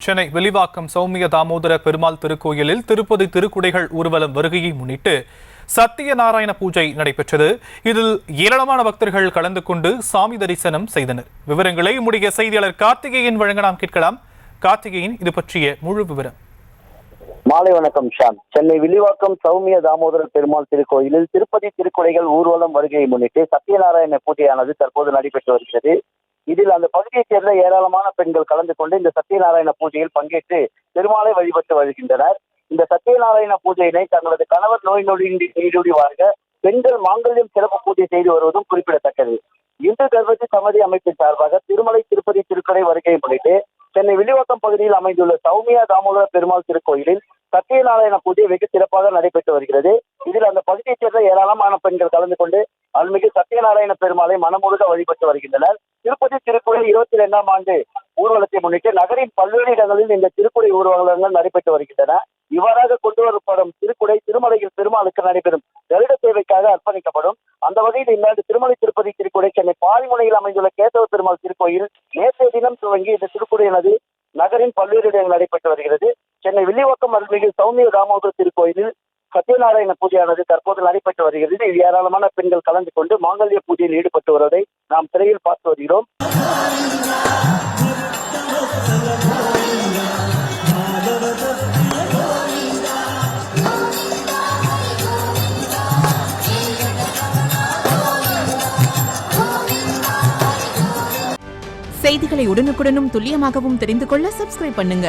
சென்னை வில்லிவாக்கம் சௌமிய தாமோதர பெருமாள் திருக்கோயிலில் திருப்பதி திருக்குடைகள் ஊர்வலம் வருகையை முன்னிட்டு சத்தியநாராயண பூஜை நடைபெற்றது. இதில் ஏராளமான பக்தர்கள் கலந்து கொண்டு சாமி தரிசனம் செய்தனர். விவரங்களை நம்முடைய செய்தியாளர் கார்த்திகேயன் வழங்க நாம் கேட்கலாம். கார்த்திகேயன், இது பற்றிய முழு விவரம். மாலை வணக்கம் ஷாம். சென்னை வில்லிவாக்கம் சௌமிய தாமோதர பெருமாள் திருக்கோயிலில் திருப்பதி திருக்குடைகள் ஊர்வலம் வருகையை முன்னிட்டு சத்தியநாராயண பூஜையானது தற்போது நடைபெற்று வருகிறது. இதில் அந்த பகுதியைச் சேர்ந்த ஏராளமான பெண்கள் கலந்து கொண்டு இந்த சத்தியநாராயண பூஜையில் பங்கேற்று பெருமாளை வழிபட்டு வருகின்றனர். இந்த சத்தியநாராயண பூஜையினை தங்களது கணவர் நோய் நொடி வாழ்க பெண்கள் மாங்கல்யம் சிறப்பு பூஜை செய்து வருவதும் குறிப்பிடத்தக்கது. இந்து கர்ப்பதி சமதி அமைப்பின் சார்பாக திருமலை திருப்பதி திருக்கடை வருகையை முன்னிட்டு சென்னை வில்லிவாக்கம் பகுதியில் அமைந்துள்ள சௌமியா தாமோதர பெருமாள் திருக்கோயிலில் சத்தியநாராயண பூஜை வெகு சிறப்பாக நடைபெற்று வருகிறது. இதில் அந்த பகுதியைச் சேர்ந்த ஏராளமான பெண்கள் கலந்து கொண்டு அருள்மிகு சத்தியநாராயண பெருமாளை மனமுருக வழிபட்டு வருகின்றனர். திருப்பதி திருக்குறள் 22ஆம் ஆண்டு ஊர்வலத்தை முன்னிட்டு நகரின் பல்வேறு இடங்களில் இந்த திருக்குறை ஊர்வலங்கள் நடைபெற்று வருகின்றன. இவ்வாறாக கொண்டு வரப்படும் திருக்குடை திருமலையில் பெருமாளுக்கு நடைபெறும் கருட சேவைக்காக அர்ப்பணிக்கப்படும். அந்த வகையில் இந்தாண்டு திருமலை திருப்பதி திருக்குடை சென்னை பாரிமுனையில் அமைந்துள்ள கேசவ பெருமாள் திருக்கோயில் நேற்றைய தினம் துவங்கி இந்த திருக்குடையானது நகரின் பல்வேறு இடங்கள் நடைபெற்று வருகிறது. சென்னை வில்லிவாக்கம் அருள்மிகு சௌமிய தாமோதர திருக்கோயிலில் சத்தியநாராயண பூஜையானது தற்போது நடைபெற்று வருகிறது. இது ஏராளமான பெண்கள் கலந்து கொண்டு மாங்கல்ய பூஜையில் ஈடுபட்டு வருவதை நாம் திரையில் பார்த்து வருகிறோம். செய்திகளை உடனுக்குடனும் துல்லியமாகவும் தெரிந்து கொள்ள சப்ஸ்கிரைப் பண்ணுங்க.